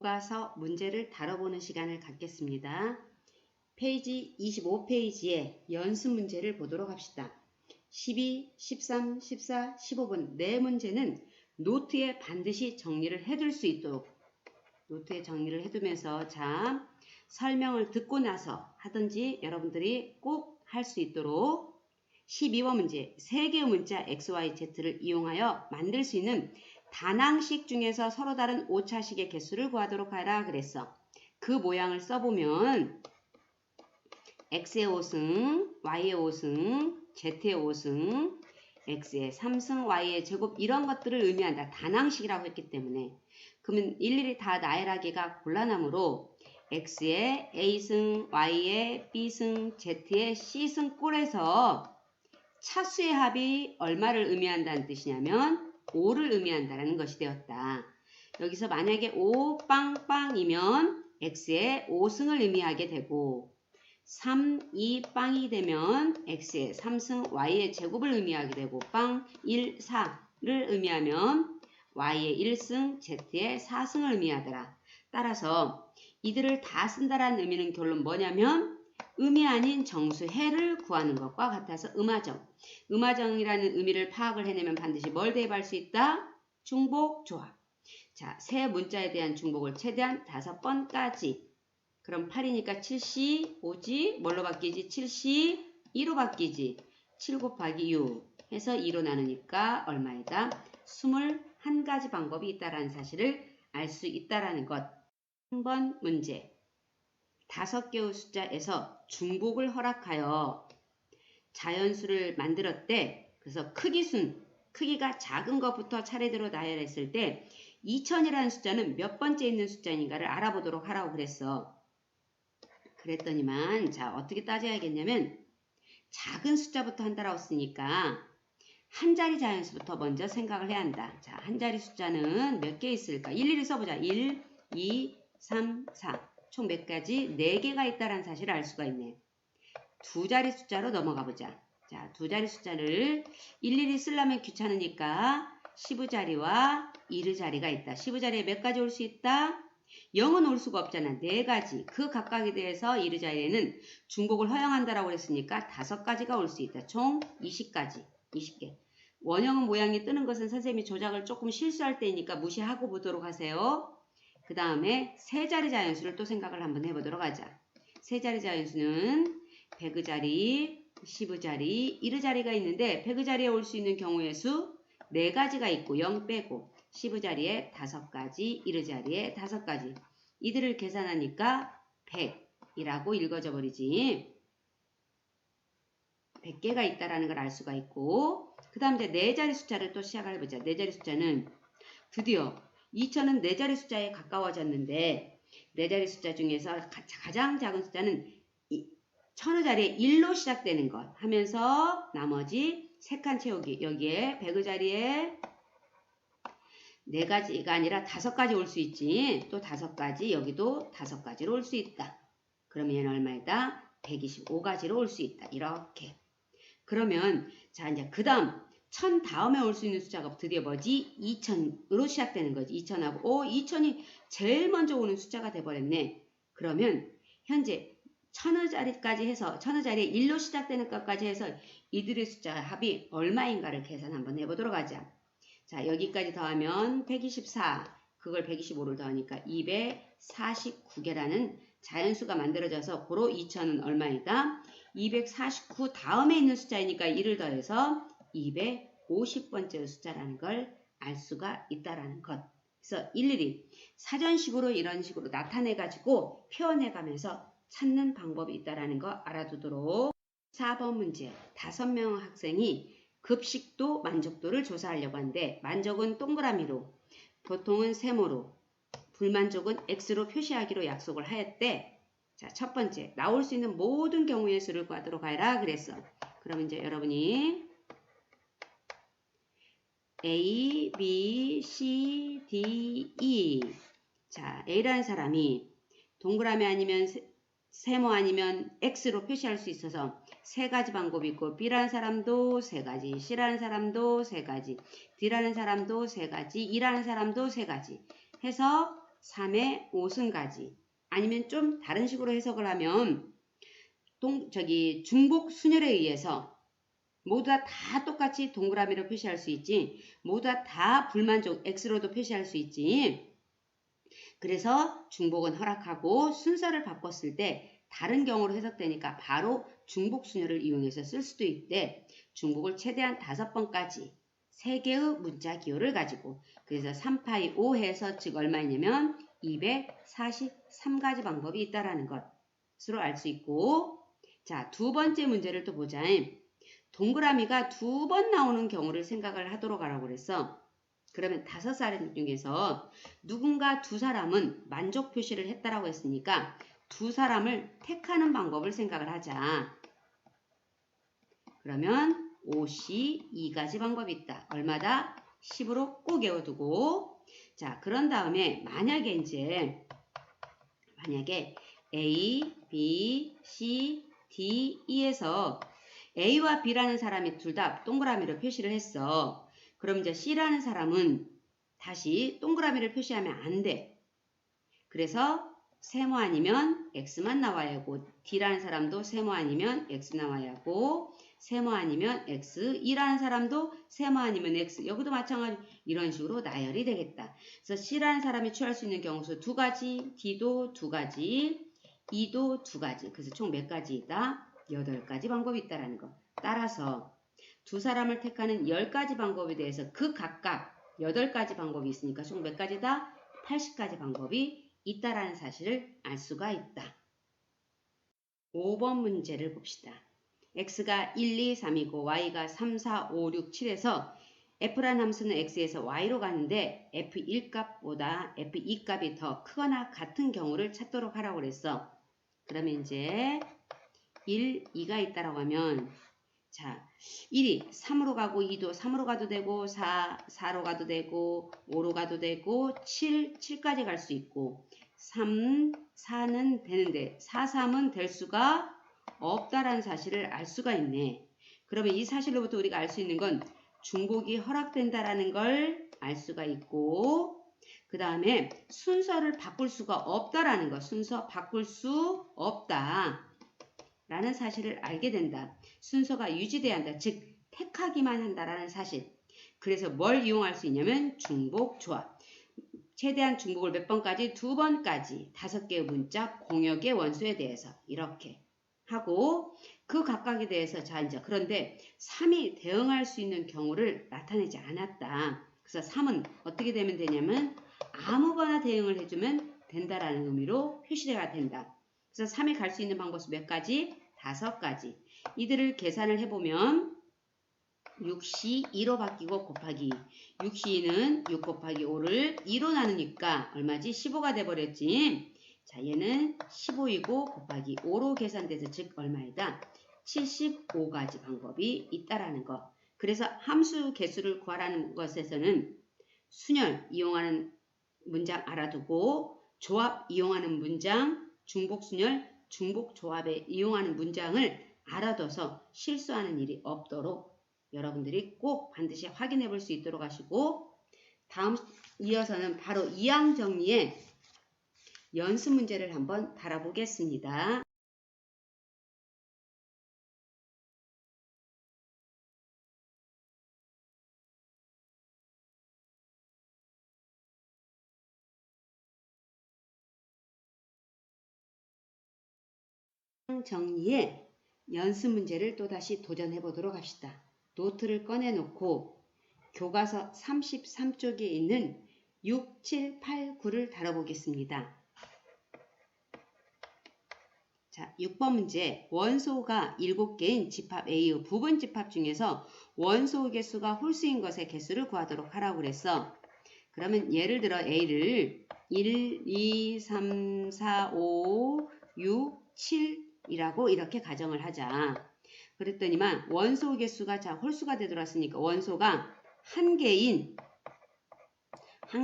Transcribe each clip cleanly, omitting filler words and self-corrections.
교과서 문제를 다뤄보는 시간을 갖겠습니다. 페이지 25페이지의 연습 문제를 보도록 합시다. 12, 13, 14, 15번 네 문제는 노트에 반드시 정리를 해둘 수 있도록 노트에 정리를 해두면서 자 설명을 듣고 나서 하든지 여러분들이 꼭 할 수 있도록 12번 문제 3개의 문자 XYZ를 이용하여 만들 수 있는 단항식 중에서 서로 다른 오차식의 개수를 구하도록 하라 그랬어. 그 모양을 써보면 X의 5승, Y의 5승, Z의 5승, X의 3승, Y의 제곱 이런 것들을 의미한다. 단항식이라고 했기 때문에 그러면 일일이 다 나열하기가 곤란하므로 X의 A승, Y의 B승, Z의 C승 꼴에서 차수의 합이 얼마를 의미한다는 뜻이냐면 5를 의미한다는 것이 되었다. 여기서 만약에 5 빵빵이면 X의 5승을 의미하게 되고 3, 2 빵이 되면 X의 3승, Y의 제곱을 의미하게 되고 빵, 1, 4를 의미하면 Y의 1승, Z의 4승을 의미하더라. 따라서 이들을 다 쓴다라는 의미는 결론 뭐냐면 음이 아닌 정수해를 구하는 것과 같아서 음하정. 음하정이라는 의미를 파악을 해내면 반드시 뭘 대입할 수 있다? 중복 조합. 자, 세 문자에 대한 중복을 최대한 5번까지. 그럼 8이니까 7시 5지 뭘로 바뀌지? 7시 2로 바뀌지. 7 곱하기 6 해서 2로 나누니까 얼마이다? 21가지 방법이 있다라는 사실을 알 수 있다라는 것. 3번 문제 5개의 숫자에서 중복을 허락하여 자연수를 만들었대. 그래서 크기가 작은 것부터 차례대로 나열했을 때 2000이라는 숫자는 몇 번째 있는 숫자인가를 알아보도록 하라고 그랬어. 그랬더니만 자 어떻게 따져야겠냐면 작은 숫자부터 한다라고 쓰니까 한 자리 자연수부터 먼저 생각을 해야 한다. 자, 한 자리 숫자는 몇 개 있을까? 일일이 써보자. 1, 2, 3, 4. 총 몇 가지? 4개가 있다는 사실을 알 수가 있네. 두 자리 숫자로 넘어가 보자. 자, 두 자리 숫자를 일일이 쓰려면 귀찮으니까 10자리와 1자리가 있다. 10자리에 몇 가지 올 수 있다? 0은 올 수가 없잖아. 4가지. 그 각각에 대해서 1자리에는 중복을 허용한다라고 했으니까 5가지가 올 수 있다. 총 20가지. 20개. 원형은 모양이 뜨는 것은 선생님이 조작을 조금 실수할 때이니까 무시하고 보도록 하세요. 그 다음에 세 자리 자연수를 또 생각을 한번 해보도록 하자. 세 자리 자연수는 100자리, 10자리, 1자리가 있는데 100자리에 올 수 있는 경우의 수 4가지가 있고 0 빼고 10자리에 5가지, 1자리에 5가지. 이들을 계산하니까 100이라고 읽어져 버리지. 100개가 있다라는 걸 알 수가 있고 그 다음 이제 4자리 숫자를 또 시작을 해보자. 4자리 숫자는 드디어 2000은 4자리 숫자에 가까워졌는데 4자리 숫자 중에서 가장 작은 숫자는 1000자리에 1로 시작되는 것 하면서 나머지 3칸 채우기. 여기에 100자리에 4가지가 아니라 5가지 올 수 있지. 또 5가지 여기도 5가지로 올 수 있다. 그러면 얼마이다? 125가지로 올 수 있다. 이렇게. 그러면 자 이제 그 다음 1000 다음에 올 수 있는 숫자가 드디어 뭐지? 2000으로 시작되는 거지. 2000하고 2000이 제일 먼저 오는 숫자가 돼버렸네. 그러면 현재 1000자리까지 해서 1000자리에 1로 시작되는 것까지 해서 이들의 숫자 합이 얼마인가를 계산 한번 해보도록 하자. 자 여기까지 더하면 124 그걸 125를 더하니까 249개라는 자연수가 만들어져서 고로 2000은 얼마이다? 249 다음에 있는 숫자이니까 1을 더해서 250번째 숫자라는 걸 알 수가 있다라는 것. 그래서 일일이 사전식으로 이런 식으로 나타내가지고 표현해가면서 찾는 방법이 있다라는 거 알아두도록. 4번 문제 5명 학생이 급식도 만족도를 조사하려고 하는데 만족은 동그라미로 보통은 세모로 불만족은 X로 표시하기로 약속을 하였대. 자, 첫 번째 나올 수 있는 모든 경우의 수를 구하도록 하라 그랬어. 그럼 이제 여러분이 A, B, C, D, E. 자, A라는 사람이 동그라미 아니면 세모 아니면 X로 표시할 수 있어서 3가지 방법이 있고 B라는 사람도 3가지, C라는 사람도 3가지, D라는 사람도 3가지, E라는 사람도 3가지 해서 3의 5승까지. 아니면 좀 다른 식으로 해석을 하면 중복 순열에 의해서 모두 다 똑같이 동그라미로 표시할 수 있지. 모두 다 불만족 X로도 표시할 수 있지. 그래서 중복은 허락하고 순서를 바꿨을 때 다른 경우로 해석되니까 바로 중복 순열을 이용해서 쓸 수도 있대. 중복을 최대한 5번까지 3개의 문자 기호를 가지고 그래서 3파이 5 해서 즉 얼마냐면 243가지 방법이 있다라는 것으로 알 수 있고 자, 두 번째 문제를 또 보자. 동그라미가 2번 나오는 경우를 생각을 하도록 하라고 그랬어. 그러면 5사람 중에서 누군가 2사람은 만족 표시를 했다라고 했으니까 2사람을 택하는 방법을 생각을 하자. 그러면 5C 2가지 방법이 있다. 얼마다? 10으로 꼭 외워두고 자, 그런 다음에 만약에 A, B, C, D, E에서 A와 B라는 사람이 둘 다 동그라미로 표시를 했어. 그럼 이제 C라는 사람은 다시 동그라미를 표시하면 안 돼. 그래서 세모 아니면 X만 나와야 하고 D라는 사람도 세모 아니면 X 나와야 하고 세모 아니면 X, E라는 사람도 세모 아니면 X 여기도 마찬가지로 이런 식으로 나열이 되겠다. 그래서 C라는 사람이 취할 수 있는 경우수 2가지, D도 2가지, E도 2가지. 그래서 총 몇 가지이다? 8가지 방법이 있다라는 거. 따라서 2사람을 택하는 10가지 방법에 대해서 그 각각 8가지 방법이 있으니까 총 몇 가지다? 80가지 방법이 있다라는 사실을 알 수가 있다. 5번 문제를 봅시다. x가 1, 2, 3이고 y가 3, 4, 5, 6, 7에서 f라는 함수는 x에서 y로 가는데 f1 값보다 f2 값이 더 크거나 같은 경우를 찾도록 하라고 그랬어. 그러면 이제 1, 2가 있다라고 하면 자, 1이 3으로 가고 2도 3으로 가도 되고 4로 가도 되고 5로 가도 되고 7까지 갈 수 있고 3, 4는 되는데 4, 3은 될 수가 없다라는 사실을 알 수가 있네. 그러면 이 사실로부터 우리가 알 수 있는 건 중복이 허락된다라는 걸 알 수가 있고 그 다음에 순서를 바꿀 수가 없다라는 거. 순서 바꿀 수 없다. 라는 사실을 알게 된다. 순서가 유지돼야 한다. 즉 택하기만 한다라는 사실. 그래서 뭘 이용할 수 있냐면 중복 조합. 최대한 중복을 몇 번까지? 2번까지 5개의 문자 공역의 원소에 대해서 이렇게 하고 그 각각에 대해서 자 이제 그런데 3이 대응할 수 있는 경우를 나타내지 않았다. 그래서 3은 어떻게 되면 되냐면 아무거나 대응을 해주면 된다라는 의미로 표시가 된다. 그래서 3이 갈 수 있는 방법은 몇 가지? 5가지. 이들을 계산을 해보면 6C 2로 바뀌고 곱하기 6C는 6 곱하기 5를 2로 나누니까 얼마지? 15가 돼버렸지. 자, 얘는 15이고 곱하기 5로 계산돼서 즉 얼마이다? 75가지 방법이 있다라는 거. 그래서 함수 개수를 구하라는 것에서는 순열 이용하는 문장 알아두고 조합 이용하는 문장, 중복순열, 중복조합에 이용하는 문장을 알아둬서 실수하는 일이 없도록 여러분들이 꼭 반드시 확인해 볼 수 있도록 하시고 다음 이어서는 바로 이항 정리의 연습 문제를 한번 달아보겠습니다. 이항 정리의 연습 문제를 또다시 도전해 보도록 합시다. 노트를 꺼내 놓고 교과서 33쪽에 있는 6, 7, 8, 9를 다뤄보겠습니다. 자, 6번 문제. 원소가 7개인 집합 A의 부분 집합 중에서 원소 개수가 홀수인 것의 개수를 구하도록 하라고 그랬어. 그러면 예를 들어 A를 1, 2, 3, 4, 5, 6, 7이라고 이렇게 가정을 하자. 그랬더니만 원소 개수가 자 홀수가 되도록 했으니까 원소가 한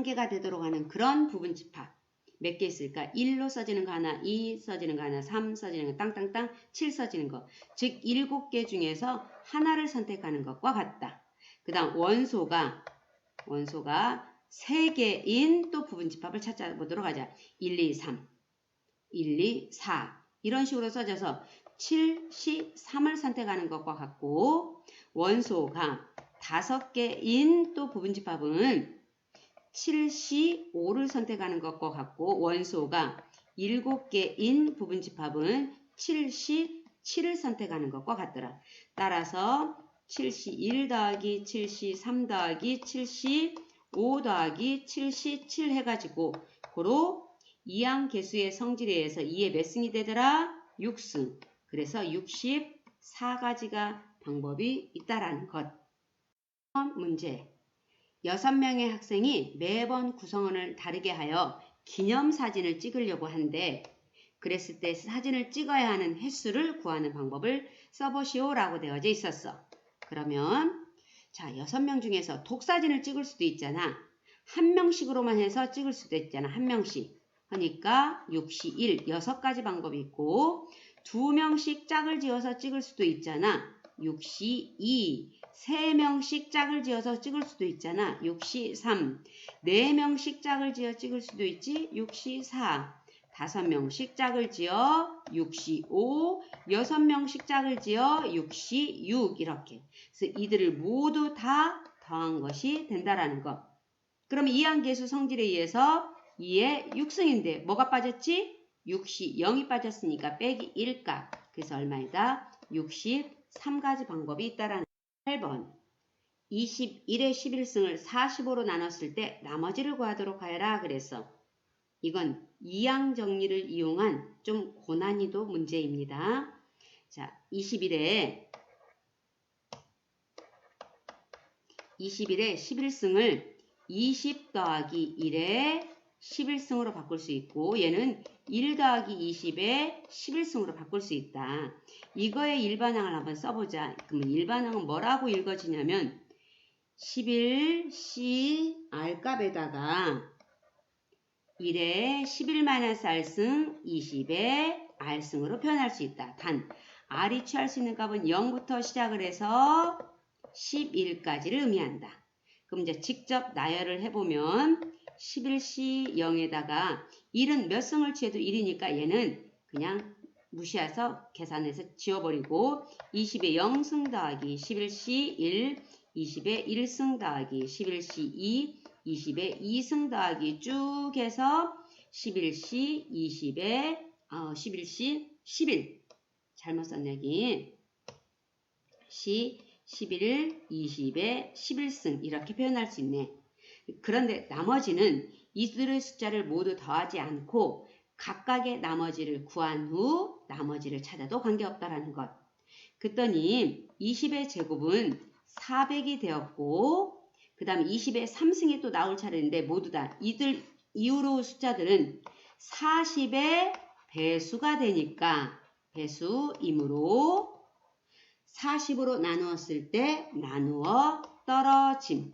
개가 되도록 하는 그런 부분 집합. 몇 개 있을까? 1로 써지는 거 하나, 2 써지는 거 하나, 3 써지는 거 땅땅땅, 7 써지는 거. 즉 7개 중에서 하나를 선택하는 것과 같다. 그 다음 원소가 3개인 또 부분집합을 찾아보도록 하자. 1, 2, 3, 1, 2, 4 이런 식으로 써져서 7, 10, 3을 선택하는 것과 같고 원소가 5개인 또 부분집합은 7, 10, 5를 선택하는 것과 같고 원소가 7개인 부분집합은 7, 10, 7을 선택하는 것과 같더라. 따라서 7C1 더하기 7C3 더하기 7C5 더하기 7C7 해가지고 고로 이항계수의 성질에 의해서 2의 몇 승이 되더라? 6승. 그래서 64가지가 방법이 있다라는 것. 문제. 6명의 학생이 매번 구성원을 다르게 하여 기념사진을 찍으려고 하는데 그랬을 때 사진을 찍어야 하는 횟수를 구하는 방법을 써보시오 라고 되어져 있었어. 그러면 자 6명 중에서 독사진을 찍을 수도 있잖아. 한 명씩으로만 해서 찍을 수도 있잖아. 한 명씩. 그러니까 6시1 6가지 방법이 있고 2명씩 짝을 지어서 찍을 수도 있잖아. 6시2 3명씩 짝을 지어서 찍을 수도 있잖아. 6시3 4명씩 짝을 지어 찍을 수도 있지. 6시4 5명씩 짝을 지어 6시5 6명씩 짝을 지어 6시6 이렇게. 그래서 이들을 모두 다 더한 것이 된다라는 것. 그러면 이항계수 성질에 의해서 2의 6승인데 뭐가 빠졌지? 6시 0이 빠졌으니까 빼기 1값. 그래서 얼마이다? 63가지 방법이 있다라는 8번 21의 11승을 45로 나눴을 때 나머지를 구하도록 하여라 그랬어. 이건 이항 정리를 이용한 좀 고난이도 문제입니다. 자, 21의 11승을 20 더하기 1의 11승으로 바꿀 수 있고 얘는 1 더하기 20의 11승으로 바꿀 수 있다. 이거의 일반항을 한번 써보자. 그러면 일반항은 뭐라고 읽어지냐면 11C R값에다가 1의 11-R승 20의 R승으로 표현할 수 있다. 단 R이 취할 수 있는 값은 0부터 시작을 해서 11까지를 의미한다. 그럼 이제 직접 나열을 해보면 11C 0에다가 1은 몇 승을 취해도 1이니까 얘는 그냥 무시해서 계산해서 지워버리고 20의 0승 더하기 11C 1, 20의 1승 더하기 11C 2, 20의 2승 더하기 쭉 해서 11C 20의 11C 11 잘못 썼네 여기 C 11, 20의 11승 이렇게 표현할 수 있네. 그런데 나머지는 이들의 숫자를 모두 더하지 않고 각각의 나머지를 구한 후 나머지를 찾아도 관계없다라는 것. 그랬더니 20의 제곱은 400이 되었고 그 다음에 20의 3승이 또 나올 차례인데 모두 다 이들 이후로 숫자들은 40의 배수가 되니까 배수이므로 40으로 나누었을 때 나누어 떨어짐.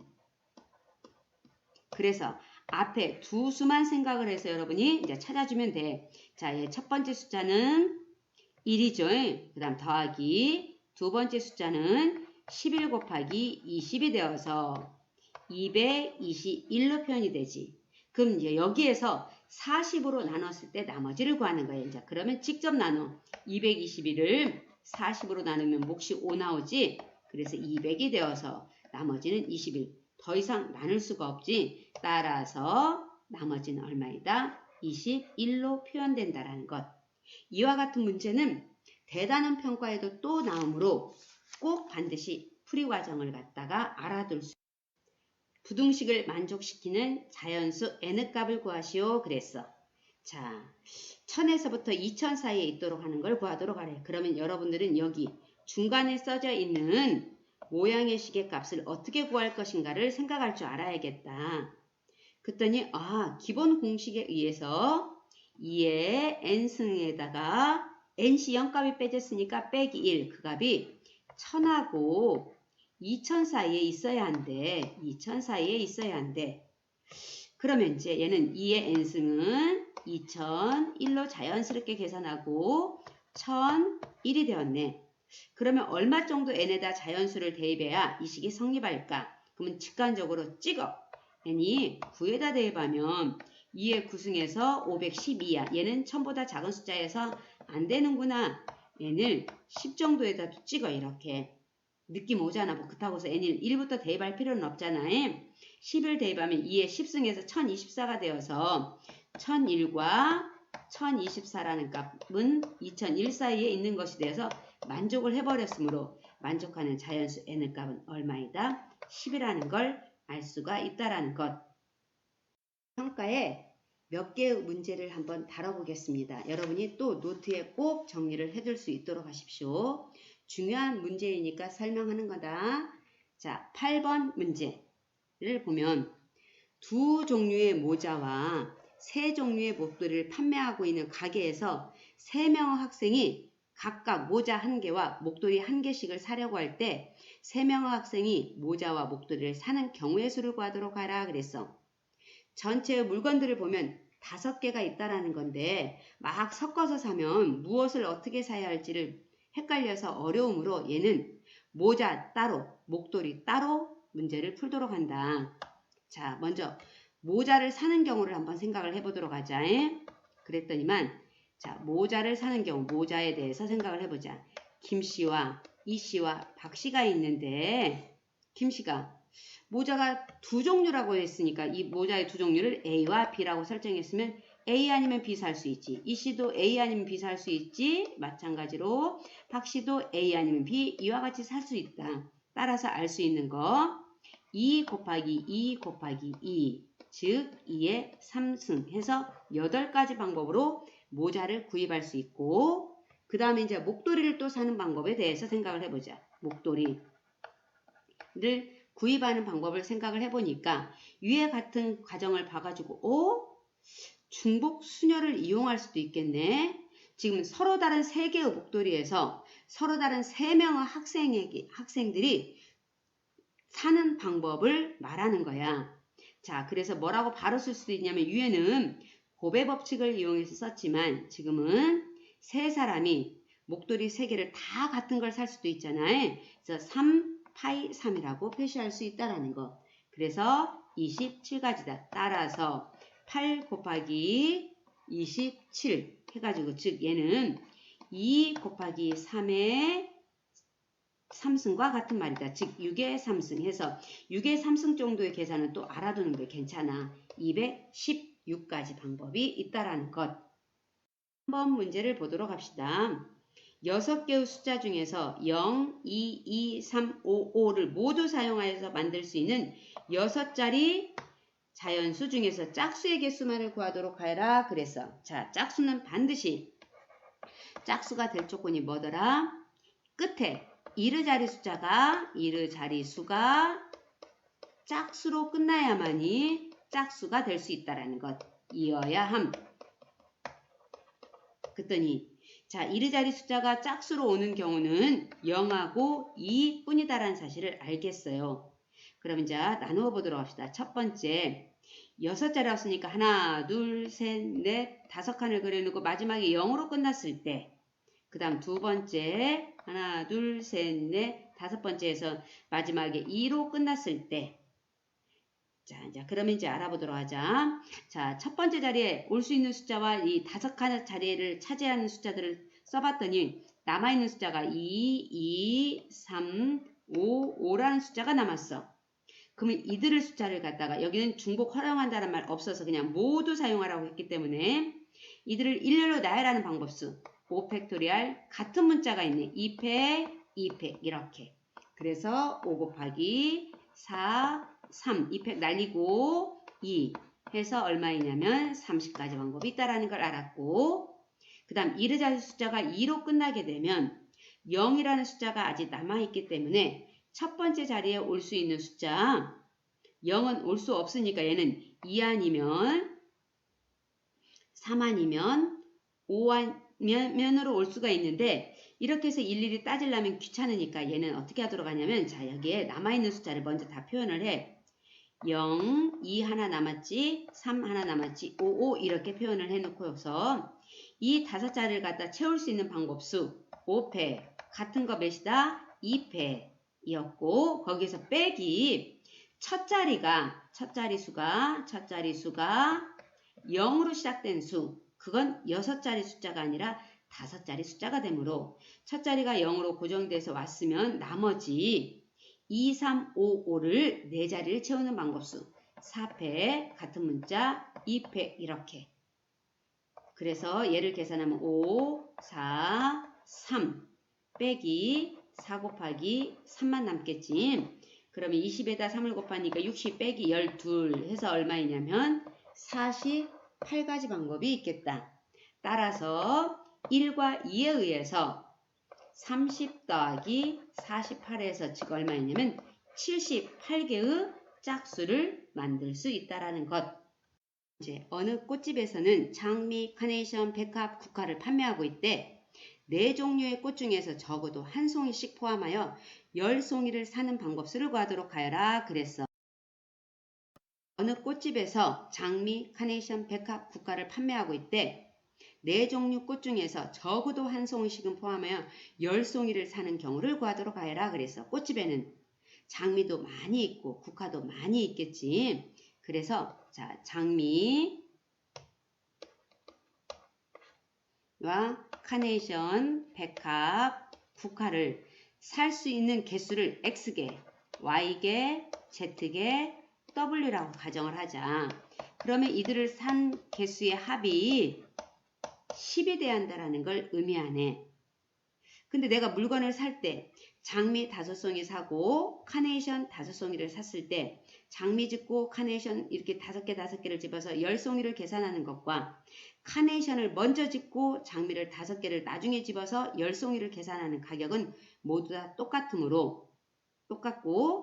그래서 앞에 두 수만 생각을 해서 여러분이 이제 찾아주면 돼. 자, 첫 번째 숫자는 1이죠. 그 다음 더하기 두 번째 숫자는 11 곱하기 20이 되어서 221로 표현이 되지. 그럼 이제 여기에서 40으로 나눴을 때 나머지를 구하는 거예요. 이제 그러면 직접 나눠. 221을 40으로 나누면 몫이 5 나오지. 그래서 200이 되어서 나머지는 21. 더 이상 나눌 수가 없지. 따라서 나머지는 얼마이다? 21로 표현된다라는 것. 이와 같은 문제는 대단원 평가에도 또 나오므로 꼭 반드시 풀이 과정을 갖다가 알아둘 수. 부등식을 만족시키는 자연수 n값을 구하시오 그랬어. 자, 1000에서부터 2000 사이에 있도록 하는 걸 구하도록 하래. 그러면 여러분들은 여기 중간에 써져 있는 모양의 식의 값을 어떻게 구할 것인가를 생각할 줄 알아야겠다. 그랬더니 기본 공식에 의해서 2의 n승에다가 n시 0값이 빼졌으니까 빼기 1 그 값이 1000하고 2000 사이에 있어야 한대. 2000 사이에 있어야 한대. 그러면 이제 얘는 2의 n승은 2001로 자연스럽게 계산하고 1001이 되었네. 그러면 얼마 정도 n에다 자연수를 대입해야 이 식이 성립할까? 그러면 직관적으로 찍어. n이 9에다 대입하면 2의 9승에서 512야. 얘는 1000보다 작은 숫자여서 안 되는구나. n을 10 정도에다 찍어. 이렇게. 느낌 오잖아. 뭐 그렇다고 해서 n을 1부터 대입할 필요는 없잖아. 10을 대입하면 2의 10승에서 1024가 되어서 1001과 1024라는 값은 2001 사이에 있는 것이 되어서 만족을 해버렸으므로 만족하는 자연수 n의 값은 얼마이다? 10이라는 걸 알 수가 있다라는 것. 평가에 몇 개의 문제를 한번 다뤄보겠습니다. 여러분이 또 노트에 꼭 정리를 해둘 수 있도록 하십시오. 중요한 문제이니까 설명하는 거다. 자, 8번 문제를 보면 두 종류의 모자와 세 종류의 목도리를 판매하고 있는 가게에서 3명의 학생이 각각 모자 1개와 목도리 1개씩을 사려고 할 때 3명의 학생이 모자와 목도리를 사는 경우의 수를 구하도록 하라 그랬어. 전체의 물건들을 보면 5개가 있다라는 건데 막 섞어서 사면 무엇을 어떻게 사야 할지를 헷갈려서 어려우므로 얘는 모자 따로, 목도리 따로 문제를 풀도록 한다. 자, 먼저 모자를 사는 경우를 한번 생각을 해보도록 하자. 그랬더니만 자, 모자를 사는 경우, 모자에 대해서 생각을 해보자. 김씨와 이씨와 박씨가 있는데 김씨가 모자가 두 종류라고 했으니까 이 모자의 두 종류를 A와 B라고 설정했으면 A 아니면 B 살 수 있지. 이씨도 A 아니면 B 살 수 있지. 마찬가지로 박씨도 A 아니면 B 이와 같이 살 수 있다. 따라서 알 수 있는 거 2 곱하기 2 곱하기 2 즉 2의 3승 해서 8가지 방법으로 모자를 구입할 수 있고 그 다음에 이제 목도리를 또 사는 방법에 대해서 생각을 해보자. 목도리를 구입하는 방법을 생각을 해보니까 위에 같은 과정을 봐가지고 중복 순열을 이용할 수도 있겠네. 지금 서로 다른 3개의 목도리에서 서로 다른 3명의 학생들이 사는 방법을 말하는 거야. 자, 그래서 뭐라고 바로 쓸 수도 있냐면 위에는 곱의 법칙을 이용해서 썼지만 지금은 3사람이 목도리 3개를 다 같은 걸 살 수도 있잖아요. 그래서 3 파이 3이라고 표시할 수 있다라는 거. 그래서 27가지다. 따라서 8 곱하기 27 해가지고 즉 얘는 2 곱하기 3의 3승과 같은 말이다. 즉 6의 3승 해서 6의 3승 정도의 계산은 또 알아두는 게 괜찮아. 216가지 방법이 있다라는 것. 한번 문제를 보도록 합시다. 6개의 숫자 중에서 0, 2, 2, 3, 5, 5를 모두 사용하여서 만들 수 있는 6자리 자연수 중에서 짝수의 개수만을 구하도록 하라 그랬어. 자, 짝수는 반드시 짝수가 될 조건이 뭐더라? 끝에 이르 자리수가 짝수로 끝나야만이 짝수가 될 수 있다라는 것. 이어야 함. 그랬더니 자, 이르 자리 숫자가 짝수로 오는 경우는 0하고 2 뿐이다라는 사실을 알겠어요. 그럼 이제 나누어 보도록 합시다. 첫 번째 6자리 왔으니까 하나, 둘, 셋, 넷, 5칸을 그려놓고 마지막에 0으로 끝났을 때 그 다음 두 번째 하나, 둘, 셋, 넷, 5번째에서 마지막에 2로 끝났을 때 자, 이제 그러면 이제 알아보도록 하자. 자, 첫 번째 자리에 올 수 있는 숫자와 이 5칸 자리를 차지하는 숫자들을 써봤더니 남아있는 숫자가 2, 2, 3, 5, 5라는 숫자가 남았어. 그러면 이들의 숫자를 갖다가 여기는 중복 활용한다는 말 없어서 그냥 모두 사용하라고 했기 때문에 이들을 일렬로 나열하는 방법수 5팩토리얼 같은 문자가 있네. 2팩, 2팩 이렇게. 그래서 5 곱하기 4, 3, 2팩 날리고 2 해서 얼마이냐면 30가지 방법이 있다라는 걸 알았고 그 다음 이르 자리 숫자가 2로 끝나게 되면 0이라는 숫자가 아직 남아있기 때문에 첫 번째 자리에 올 수 있는 숫자 0은 올 수 없으니까 얘는 2 아니면 3 아니면 5 아니면으로 올 수가 있는데 이렇게 해서 일일이 따지려면 귀찮으니까 얘는 어떻게 하도록 하냐면 자 여기에 남아있는 숫자를 먼저 다 표현을 해. 0, 2 하나 남았지, 3 하나 남았지, 5, 5 이렇게 표현을 해놓고서 이 5자리를 갖다 채울 수 있는 방법수 5패 같은 거 몇이다? 2패 이었고 거기에서 빼기 첫 자리수가 0으로 시작된 수, 그건 6자리 숫자가 아니라 5자리 숫자가 되므로 첫 자리가 0으로 고정돼서 왔으면 나머지 2, 3, 5, 5를 4자리를 채우는 방법수 4패 같은 문자 2패 이렇게. 그래서 얘를 계산하면 5, 4, 3 빼기 4 곱하기 3만 남겠지. 그러면 20에다 3을 곱하니까 60 빼기 12 해서 얼마이냐면 48가지 방법이 있겠다. 따라서 1과 2에 의해서 30 더하기 48에서 즉 얼마이냐면 78개의 짝수를 만들 수 있다라는 것. 이제 어느 꽃집에서는 장미, 카네이션, 백합, 국화를 판매하고 있대. 4종류의 꽃 중에서 적어도 한 송이씩 포함하여 10송이를 사는 방법수를 구하도록 하여라 그랬어. 어느 꽃집에서 장미, 카네이션, 백합, 국화를 판매하고 있대. 4종류 꽃 중에서 적어도 한 송이씩은 포함하여 10송이를 사는 경우를 구하도록 하여라 그랬어. 꽃집에는 장미도 많이 있고 국화도 많이 있겠지. 그래서 자, 장미와 카네이션, 백합, 국화를 살 수 있는 개수를 X개, Y개, Z개, W라고 가정을 하자. 그러면 이들을 산 개수의 합이 10이 돼야 한다는 걸 의미하네. 근데 내가 물건을 살 때 장미 5송이 사고 카네이션 5송이를 샀을 때 장미 집고 카네이션 이렇게 5개를 집어서 10송이를 계산하는 것과 카네이션을 먼저 집고 장미를 5개를 나중에 집어서 10송이를 계산하는 가격은 모두 다 똑같고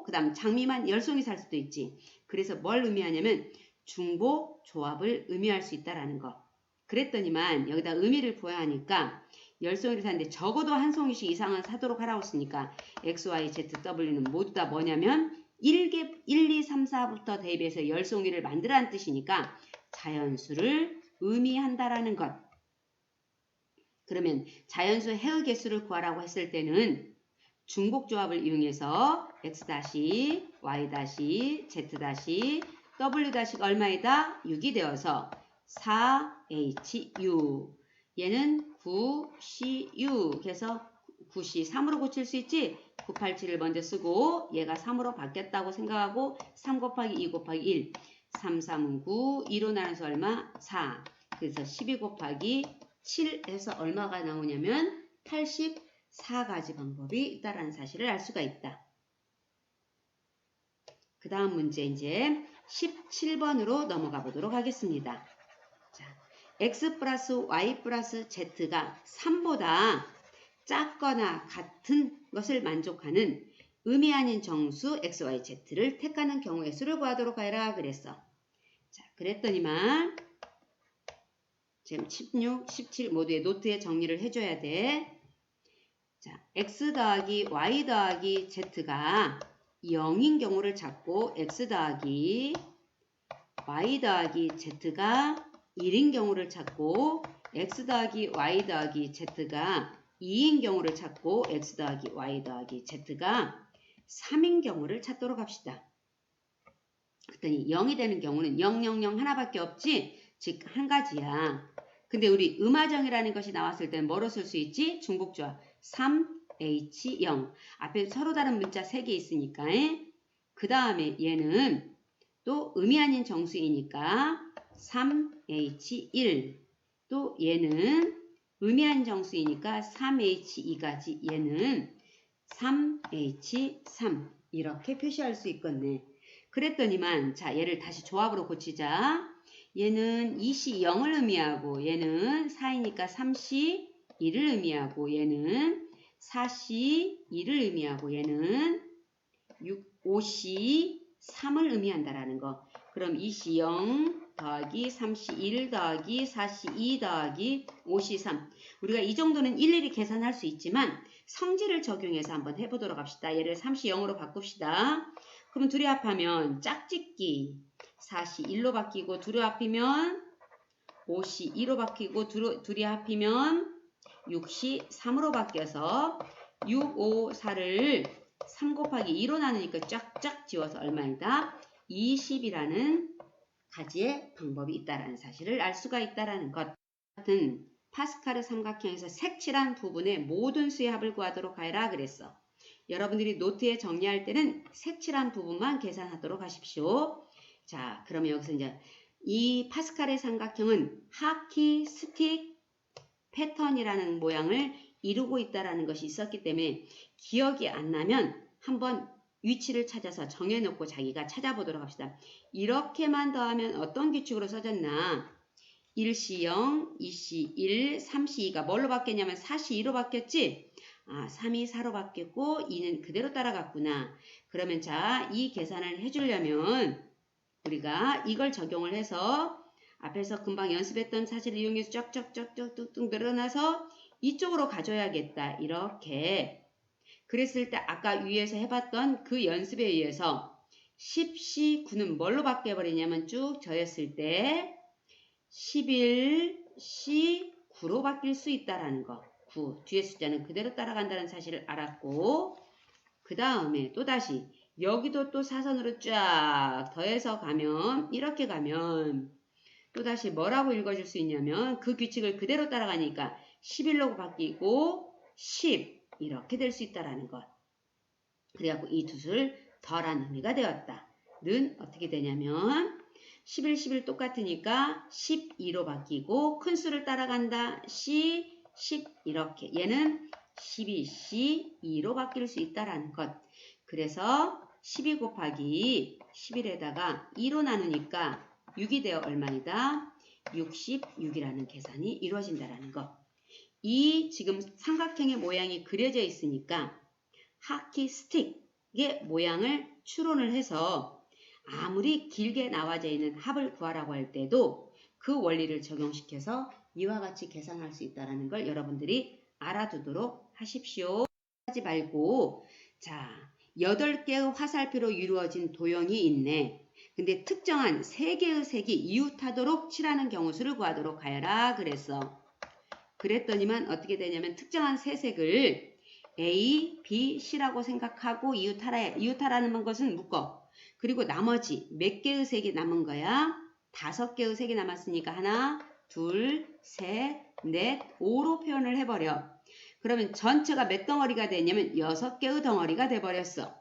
그 다음 장미만 10송이 살 수도 있지. 그래서 뭘 의미하냐면 중복 조합을 의미할 수 있다라는 거. 그랬더니만 여기다 의미를 부여야 하니까 10송이를 샀는데 적어도 한 송이씩 이상은 사도록 하라고 했으니까 X, Y, Z, W는 모두 다 뭐냐면 1, 2, 3, 4부터 대입해서 10송이를 만들라는 뜻이니까 자연수를 의미한다라는 것. 그러면 자연수 해의 개수를 구하라고 했을 때는 중복조합을 이용해서 X-, Y-, Z-, W- 얼마이다? 6이 되어서 4HU 얘는 9CU 그래서 9C 3으로 고칠 수 있지? 987을 먼저 쓰고 얘가 3으로 바뀌었다고 생각하고 3 곱하기 2 곱하기 1 3, 3, 9 2로 나눠서 얼마? 4 그래서 12 곱하기 7 해서 얼마가 나오냐면 84가지 방법이 있다라는 사실을 알 수가 있다. 그 다음 문제 이제 17번으로 넘어가 보도록 하겠습니다. 자, X 플러스 Y 플러스 Z가 3보다 작거나 같은 것을 만족하는 의미 아닌 정수 X, Y, Z를 택하는 경우의 수를 구하도록 하여라 그랬어. 자, 그랬더니만 지금 16, 17 모두의 노트에 정리를 해줘야 돼. 자, X 더하기 Y 더하기 Z가 0인 경우를 찾고 X 더하기 Y 더하기 Z가 1인 경우를 찾고 X 더하기 Y 더하기 Z가 2인 경우를 찾고 X 더하기 Y 더하기 Z가 3인 경우를 찾도록 합시다. 그랬더니 0이 되는 경우는 0, 0, 0 하나밖에 없지? 즉 한 가지야. 근데 우리 음화정이라는 것이 나왔을 때는 뭐로 쓸 수 있지? 중복조합 3H0 앞에 서로 다른 문자 3개 있으니까 그 다음에 얘는 또 의미 아닌 정수이니까 3H1 또 얘는 의미 아닌 정수이니까 3H2가지 얘는 3H3 이렇게 표시할 수 있겠네. 그랬더니만 자 얘를 다시 조합으로 고치자. 얘는 2C 0을 의미하고 얘는 4이니까 3C 2를 의미하고 얘는 4C 2를 의미하고 얘는 5C 3을 의미한다라는 거. 그럼 2C 0 더하기 3C 1 더하기 4C 2 더하기 5C 3 우리가 이 정도는 일일이 계산할 수 있지만 성질을 적용해서 한번 해보도록 합시다. 얘를 3C 0으로 바꿉시다. 그럼 둘이 합하면 짝짓기 4C 1로 바뀌고 둘이 합히면 5C 2로 바뀌고 둘이 합히면 6C 3으로 바뀌어서 6, 5, 4를 3 곱하기 2로 나누니까 쫙쫙 지워서 얼마이다? 20이라는 가지의 방법이 있다라는 사실을 알 수가 있다라는 것. 같은 파스칼의 삼각형에서 색칠한 부분의 모든 수의 합을 구하도록 하여라 그랬어. 여러분들이 노트에 정리할 때는 색칠한 부분만 계산하도록 하십시오. 자, 그러면 여기서 이제 이 파스칼의 삼각형은 하키 스틱 패턴이라는 모양을 이루고 있다라는 것이 있었기 때문에 기억이 안 나면 한번 위치를 찾아서 정해놓고 자기가 찾아보도록 합시다. 이렇게만 더하면 어떤 규칙으로 써졌나? 1시 0, 2시 1, 3시 2가 뭘로 바뀌었냐면 4시 2로 바뀌었지? 3이 4로 바뀌었고 2는 그대로 따라갔구나. 그러면 자, 이 계산을 해주려면 우리가 이걸 적용을 해서 앞에서 금방 연습했던 사실을 이용해서 쫙쫙쫙쫙 늘어나서 이쪽으로 가져야겠다. 이렇게. 그랬을 때 아까 위에서 해봤던 그 연습에 의해서 10시 9는 뭘로 바뀌어버리냐면 쭉 저였을 때 11시 9로 바뀔 수 있다라는 거. 9. 뒤에 숫자는 그대로 따라간다는 사실을 알았고 그 다음에 또다시 여기도 또 사선으로 쫙 더해서 가면 이렇게 가면 또다시 뭐라고 읽어줄 수 있냐면 그 규칙을 그대로 따라가니까 11로 바뀌고 10 이렇게 될 수 있다라는 것. 그래갖고 이 두 수를 더한 의미가 되었다. 는 어떻게 되냐면 11, 11 똑같으니까 12로 바뀌고 큰 수를 따라간다. C, 10 이렇게. 얘는 12C, 2로 바뀔 수 있다라는 것. 그래서 12 곱하기 11에다가 2로 나누니까 6이 되어 얼마이다? 66이라는 계산이 이루어진다라는 것. 이 지금 삼각형의 모양이 그려져 있으니까 하키 스틱의 모양을 추론을 해서 아무리 길게 나와져 있는 합을 구하라고 할 때도 그 원리를 적용시켜서 이와 같이 계산할 수 있다는 걸 여러분들이 알아두도록 하십시오. 하지 말고 자 8개의 화살표로 이루어진 도형이 있네. 근데 특정한 3개의 색이 이웃하도록 칠하는 경우 수를 구하도록 하여라 그랬어. 그랬더니만 어떻게 되냐면 특정한 세 색을 A, B, C라고 생각하고 이웃하라는 것은 묶어. 그리고 나머지 몇 개의 색이 남은 거야? 5개의 색이 남았으니까 하나, 둘, 셋, 넷, 5로 표현을 해버려. 그러면 전체가 몇 덩어리가 되냐면 6개의 덩어리가 돼버렸어.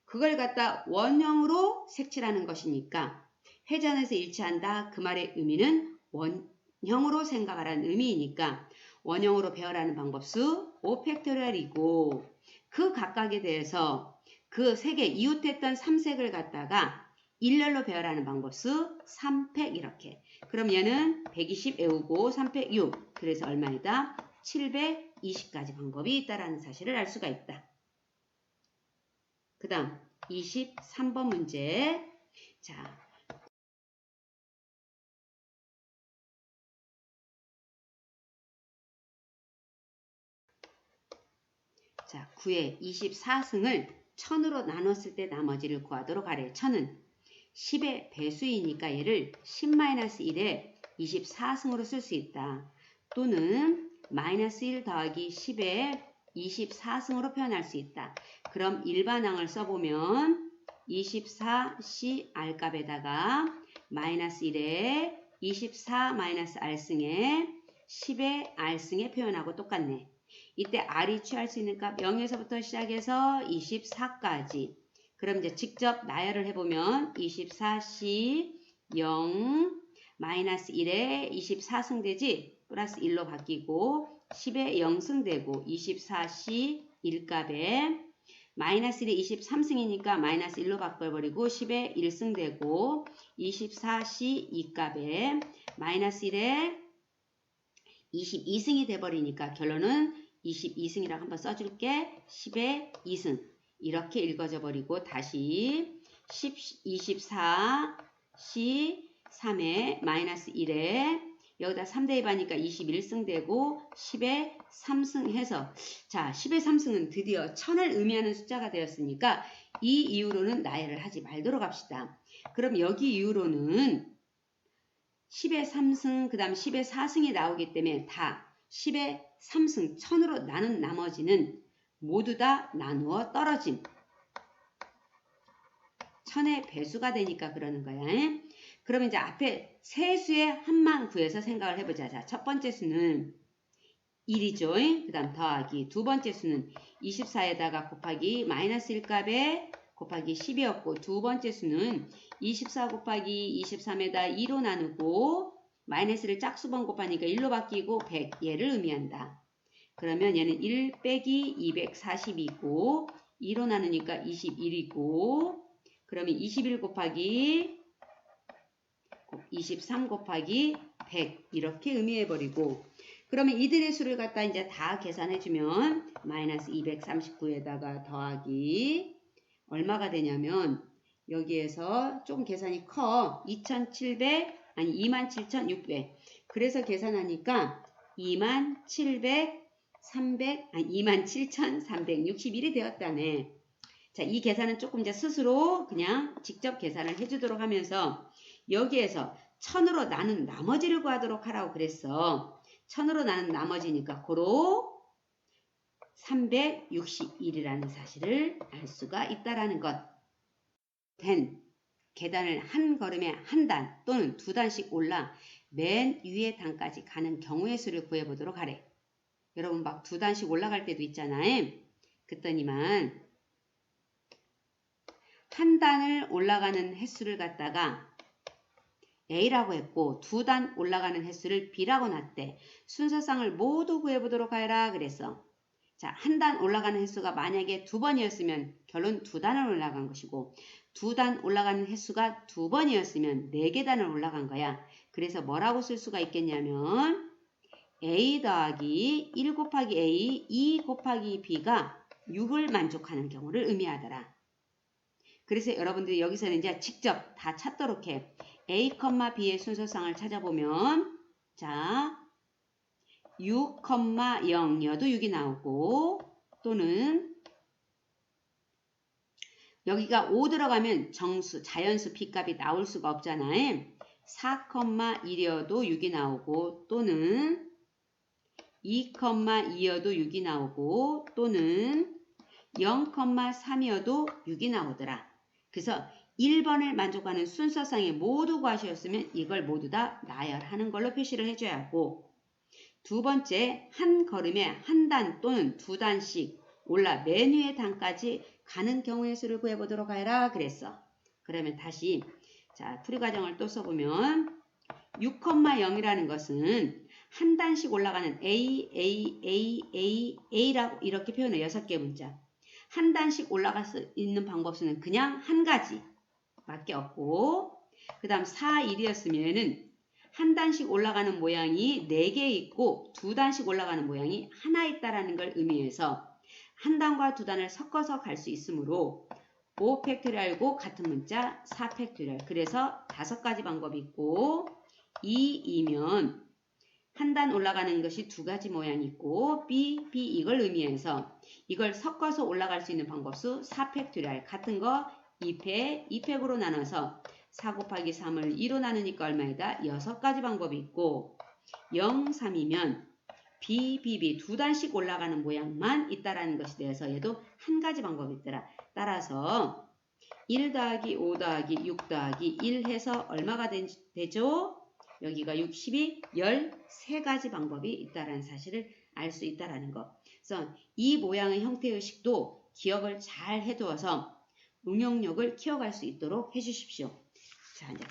그걸 갖다 원형으로 색칠하는 것이니까 회전해서 일치한다. 그 말의 의미는 원형으로 생각하라는 의미이니까 원형으로 배열하는 방법수 5팩토리얼이고 그 각각에 대해서 그 색에 이웃했던 3색을 갖다가 일렬로 배열하는 방법수 3팩 이렇게. 그럼 얘는 120 외우고 3팩 6. 그래서 얼마이다? 720가지 방법이 있다라는 사실을 알 수가 있다. 그 다음 23번 문제. 자, 자 9의 24승을 1000으로 나눴을 때 나머지를 구하도록 하래. 1000은 10의 배수이니까 얘를 10-1에 24승으로 쓸 수 있다. 또는 -1 더하기 10에 24승으로 표현할 수 있다. 그럼 일반항을 써보면 24C R값에다가 -1에 24-R승에 10의 R승에 표현하고 똑같네. 이때 R이 취할 수 있는 값 0에서부터 시작해서 24까지. 그럼 이제 직접 나열을 해보면 24C 0 -1에 24승 되지? 플러스 1로 바뀌고 10에 0승 되고 24C 1값에 -1에 23승이니까 -1로 바꿔버리고 10에 1승 되고 24C 2값에 -1에 22승이 돼버리니까 결론은 22승이라고 한번 써줄게. 10에 2승 이렇게 읽어져 버리고 다시 24C 3에 -1에 여기다 3 대입하니까 21승 되고 10에 3승 해서 자 10에 3승은 드디어 1000을 의미하는 숫자가 되었으니까 이 이후로는 나열을 하지 말도록 합시다. 그럼 여기 이후로는 10에 3승 그 다음 10에 4승이 나오기 때문에 다 10에 3승 1000으로 나눈 나머지는 모두 다 나누어 떨어짐. 1000의 배수가 되니까 그러는 거야. 그러면 이제 앞에 세 수의 합만 구해서 생각을 해보자. 자, 첫 번째 수는 1이죠. 그 다음 더하기 두 번째 수는 24에다가 곱하기 마이너스 1값에 곱하기 10이었고 두 번째 수는 24 곱하기 23에다 2로 나누고 마이너스를 짝수번 곱하니까 1로 바뀌고 100 얘를 의미한다. 그러면 얘는 1 빼기 240이고 2로 나누니까 21이고 그러면 21 곱하기 23 곱하기 100 이렇게 의미해버리고 그러면 이들의 수를 갖다 이제 다 계산해주면 마이너스 239에다가 더하기 얼마가 되냐면 여기에서 조금 계산이 커 27,600 그래서 계산하니까 27,361이 되었다네. 자, 이 계산은 조금 이제 스스로 그냥 직접 계산을 해주도록 하면서 여기에서 1000으로 나눈 나머지를 구하도록 하라고 그랬어. 1000으로 나눈 나머지니까 고로 361이라는 사실을 알 수가 있다라는 것. 계단을 한 걸음에 한 단 또는 두 단씩 올라 맨 위의 단까지 가는 경우의 수를 구해보도록 하래. 여러분 막 두 단씩 올라갈 때도 있잖아요. 그랬더니만 한 단을 올라가는 횟수를 갖다가 A라고 했고 두 단 올라가는 횟수를 B라고 놨대. 순서상을 모두 구해보도록 하라 그랬어. 자, 한 단 올라가는 횟수가 만약에 두 번이었으면 결론 두 단을 올라간 것이고 두 단 올라가는 횟수가 두 번이었으면 네 계단을 올라간 거야. 그래서 뭐라고 쓸 수가 있겠냐면 A 더하기 1 곱하기 A, 2 곱하기 B가 6을 만족하는 경우를 의미하더라. 그래서 여러분들이 여기서는 이제 직접 다 찾도록 해. A, B의 순서상을 찾아보면 자 6,0여도 6이 나오고 또는 여기가 5 들어가면 정수, 자연수 B값이 나올 수가 없잖아요. 4,1이어도 6이 나오고 또는 2,2여도 6이 나오고 또는 0,3이어도 6이 나오더라. 그래서 1번을 만족하는 순서상에 모두 구하셨으면 이걸 모두 다 나열하는 걸로 표시를 해줘야 하고 두 번째 한 걸음에 한 단 또는 두 단씩 올라 맨 위의 단까지 가는 경우의 수를 구해보도록 하라 그랬어. 그러면 다시 자 풀이 과정을 또 써보면 6,0이라는 것은 한 단씩 올라가는 A라고 이렇게 표현해 6개 문자. 한 단씩 올라갈 수 있는 방법수는 그냥 한 가지 밖에 없고 그 다음 4, 1이었으면은 한 단씩 올라가는 모양이 4개 있고 두 단씩 올라가는 모양이 하나 있다라는 걸 의미해서 한 단과 두 단을 섞어서 갈 수 있으므로 5팩토리얼고 같은 문자 4팩토리얼 그래서 5가지 방법이 있고 2이면 한 단 올라가는 것이 두 가지 모양이 있고 B 이걸 의미해서 이걸 섞어서 올라갈 수 있는 방법수 4팩토리얼 같은 거 2팩으로 나눠서 4 곱하기 3을 2로 나누니까 얼마이다? 6가지 방법이 있고 0, 3이면 B 두 단씩 올라가는 모양만 있다라는 것이 되어서 얘도 한 가지 방법이 있더라. 따라서 1 더하기 5 더하기 6 더하기 1 해서 얼마가 되죠? 여기가 60이 13가지 방법이 있다라는 사실을 알 수 있다라는 것. 그래서 이 모양의 형태의식도 기억을 잘 해두어서 응용력을 키워갈 수 있도록 해주십시오. 자, 이제